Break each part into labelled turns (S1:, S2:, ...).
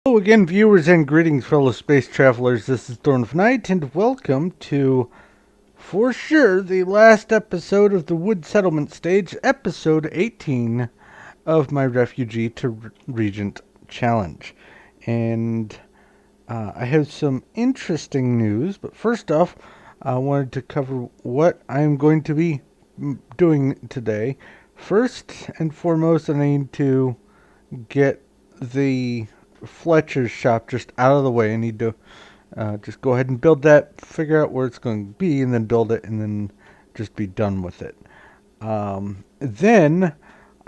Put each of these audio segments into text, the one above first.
S1: Hello again, viewers, and greetings, fellow space travelers. This is Thorn of Night, and welcome to, for sure, the last episode of the Wood Settlement Stage, episode 18 of my Refugee to Regent challenge. And I have some interesting news, but first off, I wanted to cover what I'm going to be doing today. First and foremost, I need to get the Fletchers Shop just out of the way. I need to just go ahead and build that, figure out where it's going to be, and then build it, and then just be done with it. Then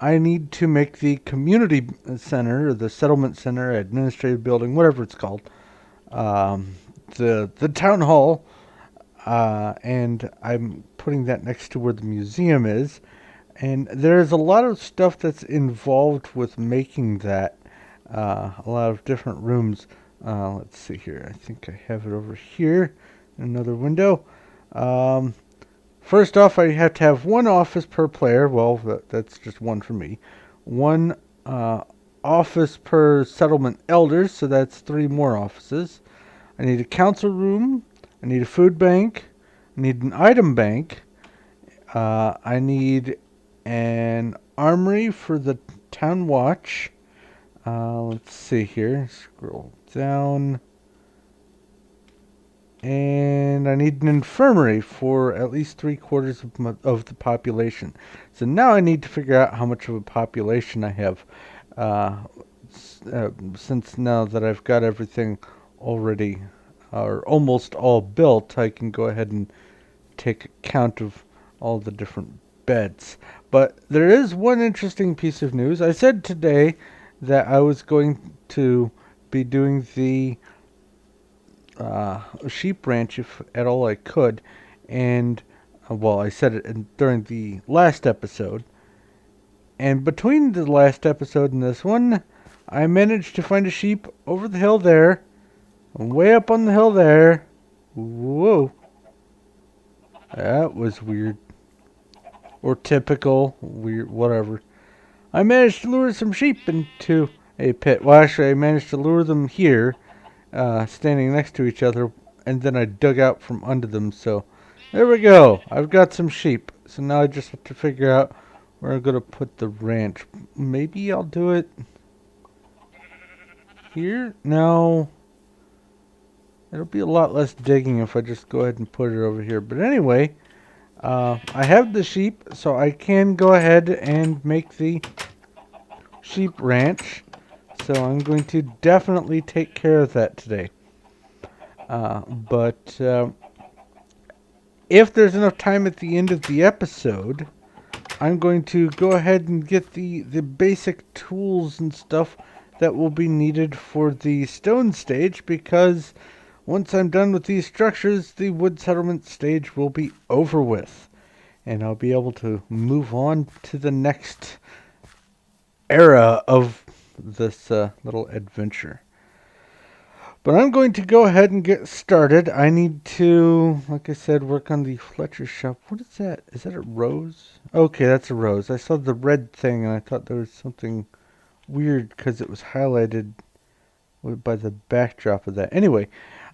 S1: I need to make the community center, or the settlement center, administrative building, whatever it's called, the town hall, and I'm putting that next to where the museum is. And there's a lot of stuff that's involved with making that. A lot of different rooms. Let's see here. I think I have it over here in another window. First off, I have to have one office per player. Well, that's just one for me. One office per settlement elders, so that's 3 more offices. I need a council room. I need a food bank. I need an item bank. I need an armory for the town watch. Let's see here. Scroll down. And I need an infirmary for at least 3/4 of the population. So now I need to figure out how much of a population I have. Since now that I've got everything already, or almost all built, I can go ahead and take account of all the different beds. But there is one interesting piece of news. I said today that I was going to be doing the sheep ranch if at all I could, and well, I said it during the last episode, and between the last episode and this one, I managed to find a sheep over the hill there, way up on the hill there. Whoa, that was weird, or typical, weird, whatever. I managed to lure some sheep into a pit. Well, actually, I managed to lure them here, standing next to each other, and then I dug out from under them. So, there we go. I've got some sheep. So now I just have to figure out where I'm going to put the ranch. Maybe I'll do it here? No. It'll be a lot less digging if I just go ahead and put it over here. But anyway, I have the sheep, so I can go ahead and make the sheep ranch. So I'm going to definitely take care of that today. But if there's enough time at the end of the episode, I'm going to go ahead and get the basic tools and stuff that will be needed for the stone stage, because once I'm done with these structures, the wood settlement stage will be over with. And I'll be able to move on to the next era of this little adventure. But I'm going to go ahead and get started. I need to, like I said, work on the Fletchers Shop. What is that? Is that a rose? Okay, that's a rose. I saw the red thing and I thought there was something weird because it was highlighted by the backdrop of that. Anyway,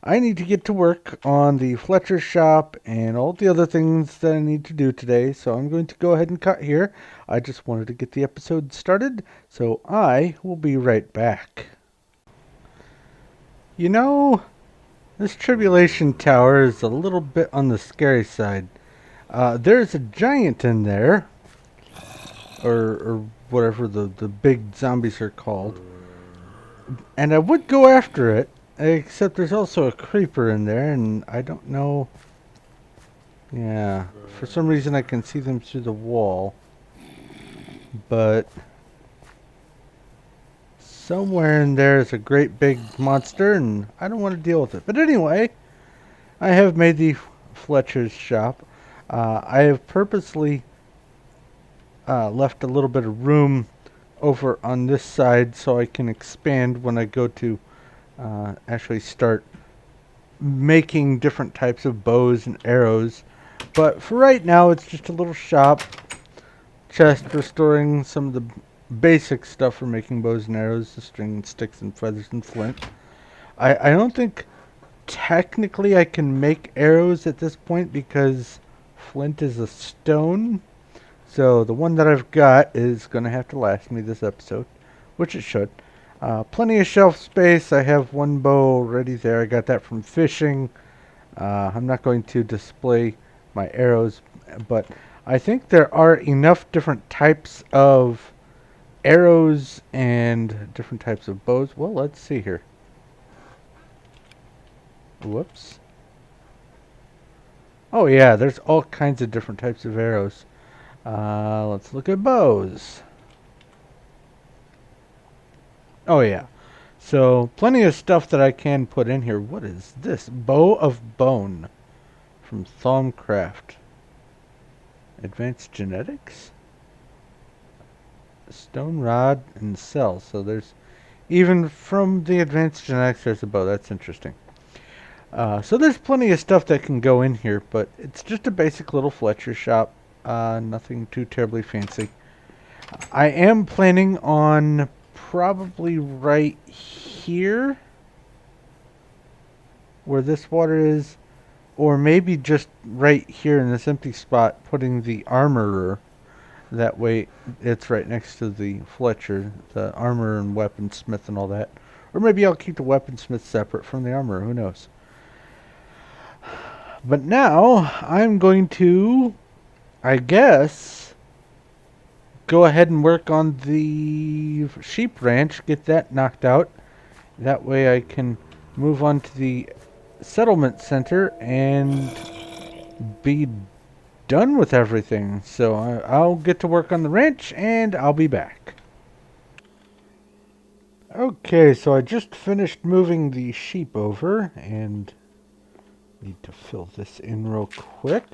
S1: I need to get to work on the Fletchers Shop and all the other things that I need to do today. So I'm going to go ahead and cut here. I just wanted to get the episode started, so I will be right back. You know, this Tribulation Tower is a little bit on the scary side. There's a giant in there, or whatever the big zombies are called. And I would go after it, except there's also a creeper in there, and I don't know. Yeah, for some reason I can see them through the wall. But somewhere in there is a great big monster, and I don't want to deal with it. But anyway, I have made the Fletchers Shop. I have purposely left a little bit of room over on this side so I can expand when I go to actually start making different types of bows and arrows. But for right now, it's just a little shop, chest for storing some of the basic stuff for making bows and arrows, the string and sticks and feathers and flint. I don't think technically I can make arrows at this point because flint is a stone. So the one that I've got is going to have to last me this episode, which it should. Plenty of shelf space. I have one bow ready there. I got that from fishing. I'm not going to display my arrows, but I think there are enough different types of arrows and different types of bows. Well, let's see here. Whoops. Oh yeah, there's all kinds of different types of arrows. Let's look at bows. Oh yeah. So, plenty of stuff that I can put in here. What is this? Bow of Bone from Thaumcraft. Advanced Genetics? Stone Rod and Cell. So there's, even from the Advanced Genetics, there's a bow. That's interesting. So there's plenty of stuff that can go in here, but it's just a basic little Fletchers Shop. Nothing too terribly fancy. I am planning on probably right here where this water is, or maybe just right here in this empty spot, putting the armorer. That way it's right next to the Fletcher, the armorer and weaponsmith and all that. Or maybe I'll keep the weaponsmith separate from the armorer, who knows. But now I'm going to, I guess, go ahead and work on the sheep ranch, get that knocked out. That way I can move on to the settlement center and be done with everything. So I'll get to work on the ranch and I'll be back. Okay, so I just finished moving the sheep over and need to fill this in real quick.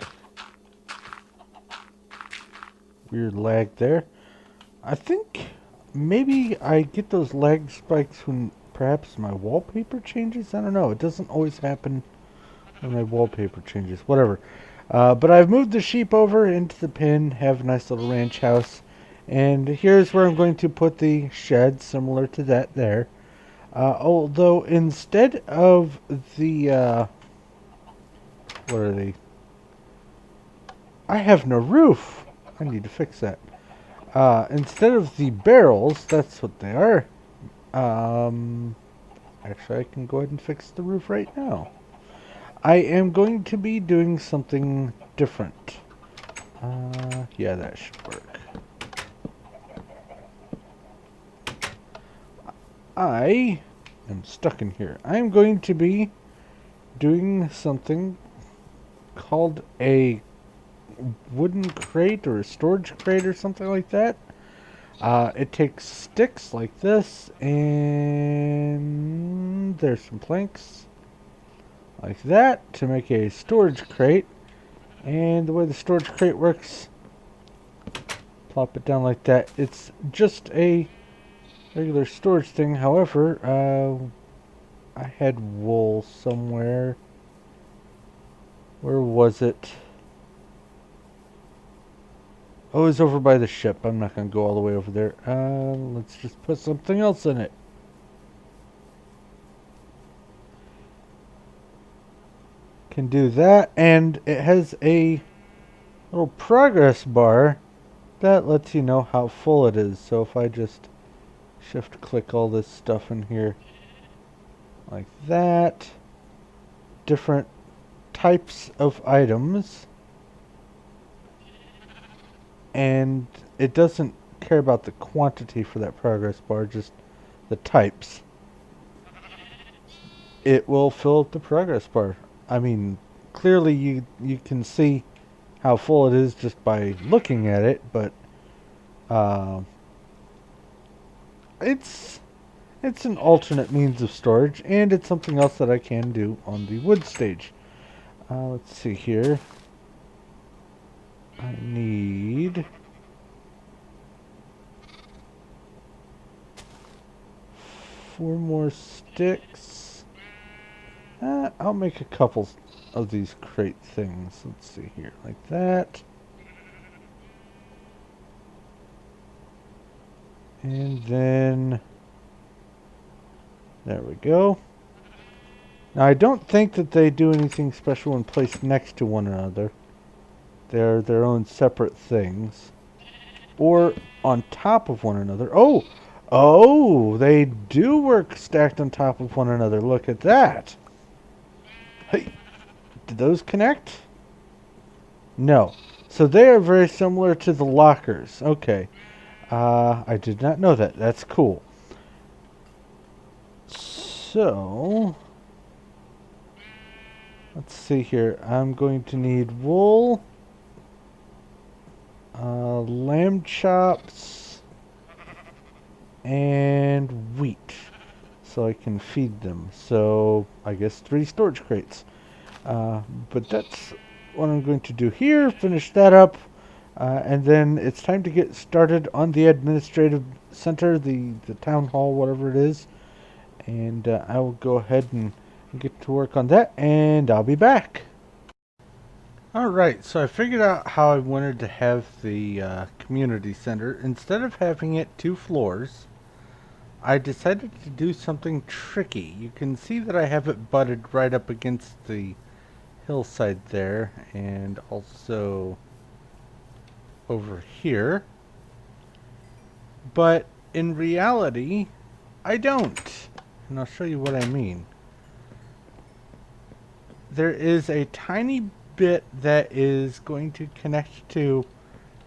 S1: Weird lag there. I think maybe I get those lag spikes when perhaps my wallpaper changes. I don't know. It doesn't always happen when my wallpaper changes. Whatever. But I've moved the sheep over into the pen, have a nice little ranch house. And here's where I'm going to put the shed, similar to that there. Although instead of the, what are they? I have no roof. I need to fix that. Instead of the barrels, that's what they are. Actually, I can go ahead and fix the roof right now. I am going to be doing something different. Yeah, that should work. I am stuck in here. I am going to be doing something called a wooden crate or a storage crate or something like that. It takes sticks like this, and there's some planks like that to make a storage crate. And the way the storage crate works, plop it down like that. It's just a regular storage thing. However, I had wool somewhere. Where was it? Oh, it's over by the ship. I'm not going to go all the way over there. Let's just put something else in it. Can do that. And it has a little progress bar that lets you know how full it is. So if I just shift click all this stuff in here like that, different types of items, and it doesn't care about the quantity for that progress bar, just the types. It will fill up the progress bar. I mean, clearly you can see how full it is just by looking at it, but it's an alternate means of storage, and it's something else that I can do on the wood stage. Let's see here. I need 4 more sticks. I'll make a couple of these crate things. Let's see here, like that. And then there we go. Now I don't think that they do anything special when placed next to one another. They're their own separate things. Or on top of one another. Oh! Oh! They do work stacked on top of one another. Look at that! Hey! Did those connect? No. So they are very similar to the lockers. Okay. I did not know that. That's cool. So... let's see here. I'm going to need wool. Lamb chops. And wheat. So I can feed them. So I guess 3 storage crates. But that's what I'm going to do here. Finish that up. And then it's time to get started on the administrative center, the town hall, whatever it is. And I will go ahead and get to work on that, and I'll be back. Alright, so I figured out how I wanted to have the community center. Instead of having it 2 floors, I decided to do something tricky. You can see that I have it butted right up against the hillside there, and also over here. But in reality, I don't. And I'll show you what I mean. There is a tiny bit that is going to connect to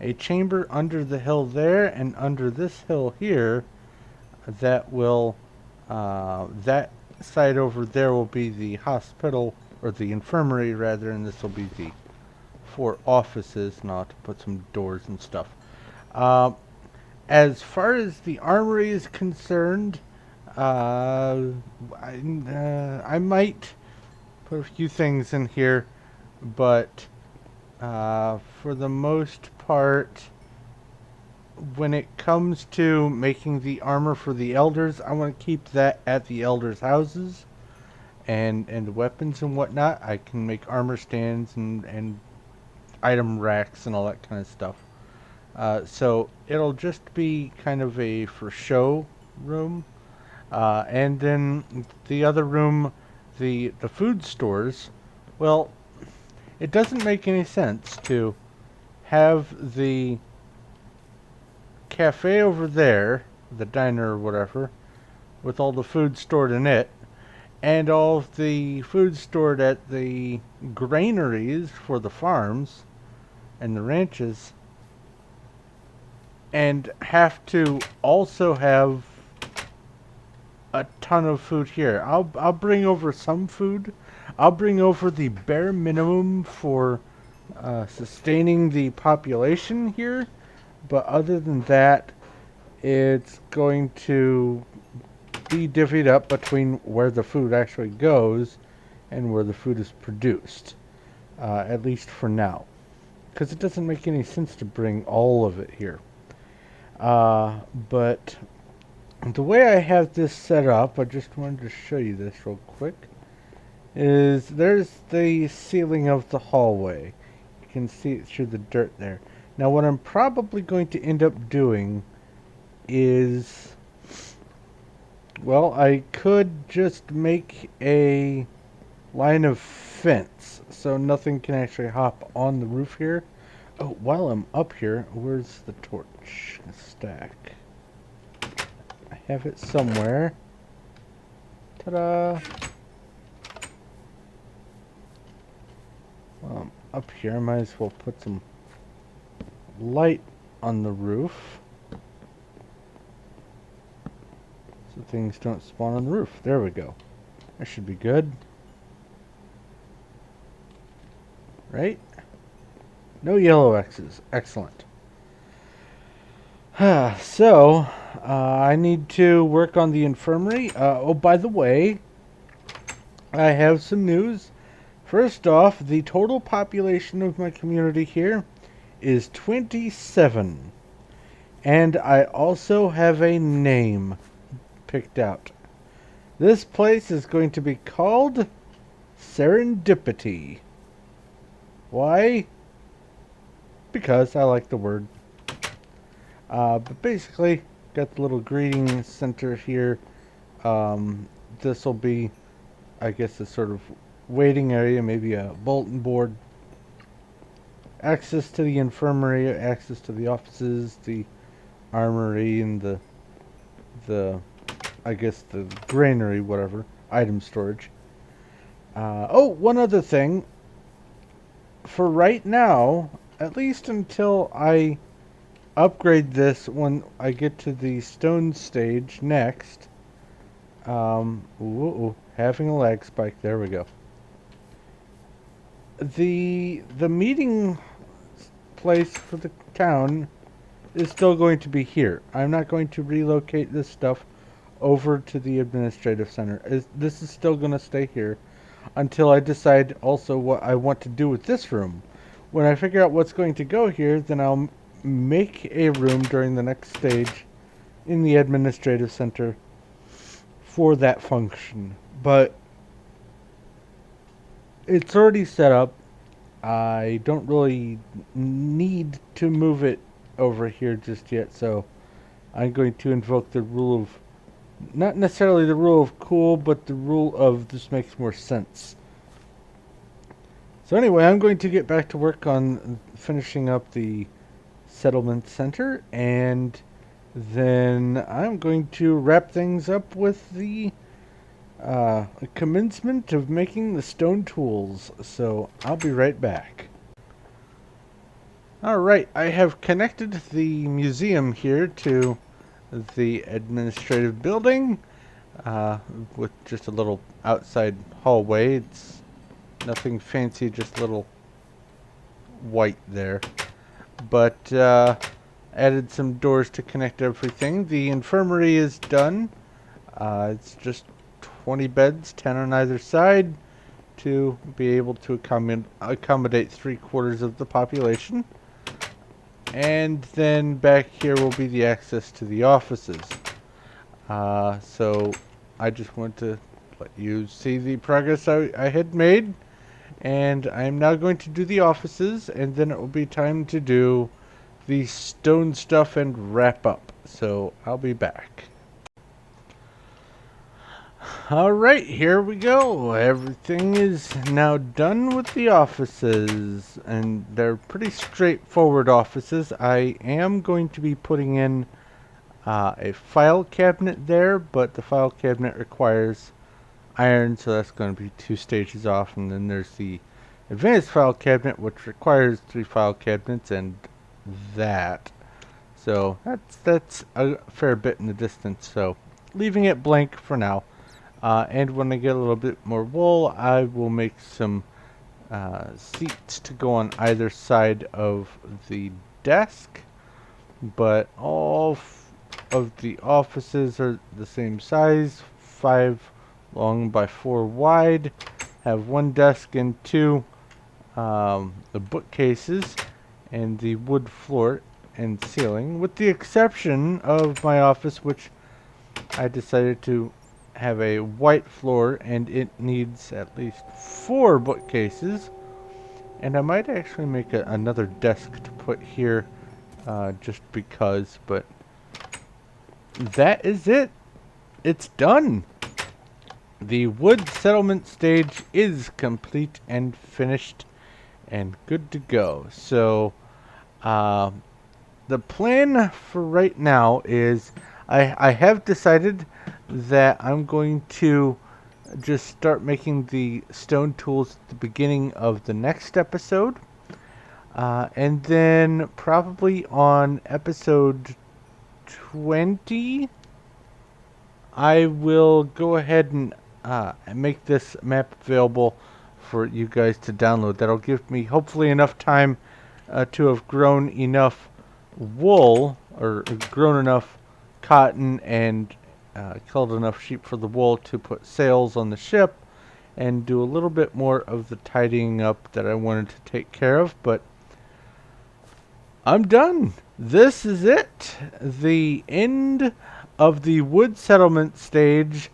S1: a chamber under the hill there and under this hill here that will, that side over there will be the hospital, or the infirmary rather, and this will be the 4 offices, and I'll have to put some doors and stuff. As far as the armory is concerned, I might put a few things in here, but for the most part, when it comes to making the armor for the elders, I want to keep that at the elders' houses, and weapons and whatnot. I can make armor stands and item racks and all that kind of stuff. So it'll just be kind of a for show room. And then the other room, the food stores, well, it doesn't make any sense to have the cafe over there, the diner or whatever, with all the food stored in it, and all of the food stored at the granaries for the farms and the ranches, and have to also have a ton of food here. I'll bring over some food. I'll bring over the bare minimum for sustaining the population here, but other than that, it's going to be divvied up between where the food actually goes and where the food is produced, at least for now, because it doesn't make any sense to bring all of it here. But the way I have this set up, I just wanted to show you this real quick, is there's the ceiling of the hallway. You can see it through the dirt there. Now what I'm probably going to end up doing is, well, I could just make a line of fence so nothing can actually hop on the roof here. Oh, while I'm up here, where's the torch stack? I have it somewhere. Ta-da! Well, I'm up here, I might as well put some light on the roof so things don't spawn on the roof. There we go. That should be good. Right? No yellow X's. Excellent. So, I need to work on the infirmary. Oh, by the way, I have some news. First off, the total population of my community here is 27. And I also have a name picked out. This place is going to be called Serendipity. Why? Because I like the word. But basically, got the little greeting center here. This will be, I guess, a sort of waiting area, maybe a bulletin board. Access to the infirmary, access to the offices, the armory, and the I guess the granary, whatever, item storage. Oh, one other thing. For right now, at least until I upgrade this when I get to the stone stage next. Having a lag spike. There we go. The meeting place for the town is still going to be here. I'm not going to relocate this stuff over to the administrative center. This is still going to stay here until I decide also what I want to do with this room. When I figure out what's going to go here, then I'll make a room during the next stage in the administrative center for that function. But it's already set up. I don't really need to move it over here just yet, so I'm going to invoke the rule of, not necessarily the rule of cool, but the rule of this makes more sense. So anyway, I'm going to get back to work on finishing up the settlement center, and then I'm going to wrap things up with the commencement of making the stone tools. So I'll be right back. Alright, I have connected the museum here to the administrative building with just a little outside hallway. It's nothing fancy, just a little white there. But added some doors to connect everything. The infirmary is done. It's just 20 beds, 10 on either side, to be able to accommodate 3/4 of the population. And then back here will be the access to the offices. So I just want to let you see the progress I had made. And I'm now going to do the offices, and then it will be time to do the stone stuff and wrap up. So I'll be back. Alright, here we go. Everything is now done with the offices, and they're pretty straightforward offices. I am going to be putting in a file cabinet there, but the file cabinet requires iron, so that's going to be 2 stages off. And then there's the advanced file cabinet, which requires 3 file cabinets, and that. So that's a fair bit in the distance, so leaving it blank for now. And when I get a little bit more wool, I will make some seats to go on either side of the desk. But all of the offices are the same size, 5 long by 4 wide. Have 1 desk and 2 the bookcases and the wood floor and ceiling, with the exception of my office, which I decided to have a white floor, and it needs at least 4 bookcases. And I might actually make another desk to put here just because, but that is it. It's done. The wood settlement stage is complete and finished and good to go. So the plan for right now is I have decided that I'm going to just start making the stone tools at the beginning of the next episode. And then probably on episode 20, I will go ahead and make this map available for you guys to download. That'll give me hopefully enough time to have grown enough wool, or grown enough cotton, and killed enough sheep for the wool to put sails on the ship and do a little bit more of the tidying up that I wanted to take care of. But I'm done. This is it. The end of the wood settlement stage.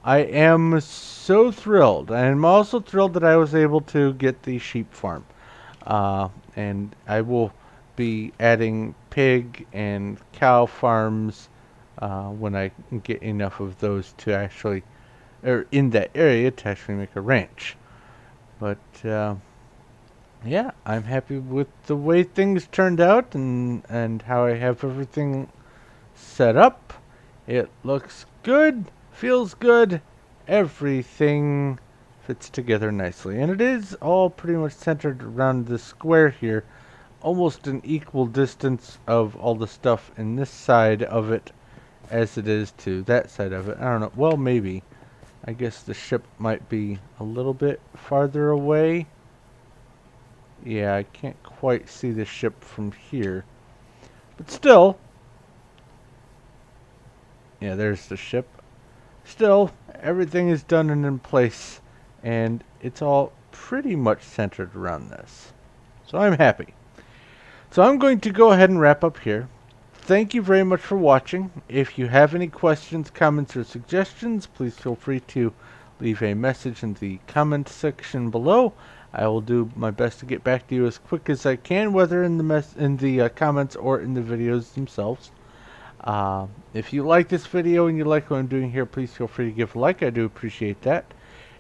S1: I am so thrilled. I'm also thrilled that I was able to get the sheep farm. And I will be adding pig and cow farms when I get enough of those to actually, or in that area to actually make a ranch. But yeah, I'm happy with the way things turned out and how I have everything set up. It looks good, feels good, everything fits together nicely. And it is all pretty much centered around the square here, almost an equal distance of all the stuff in this side of it as it is to that side of it. I don't know. Well, maybe. I guess the ship might be a little bit farther away. Yeah, I can't quite see the ship from here. But still, yeah, there's the ship. Still, everything is done and in place, and it's all pretty much centered around this. So I'm happy. So I'm going to go ahead and wrap up here. Thank you very much for watching. If you have any questions, comments, or suggestions, please feel free to leave a message in the comment section below. I will do my best to get back to you as quick as I can, whether in the comments or in the videos themselves. If you like this video and you like what I'm doing here, please feel free to give a like. I do appreciate that.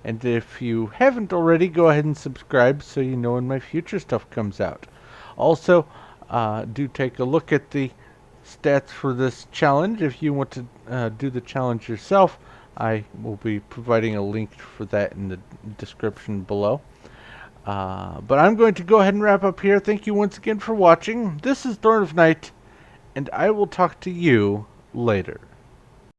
S1: And if you haven't already, go ahead and subscribe so you know when my future stuff comes out. Also, do take a look at the stats for this challenge. If you want to do the challenge yourself, I will be providing a link for that in the description below. But I'm going to go ahead and wrap up here. Thank you once again for watching. This is Dawn of Night, and I will talk to you later.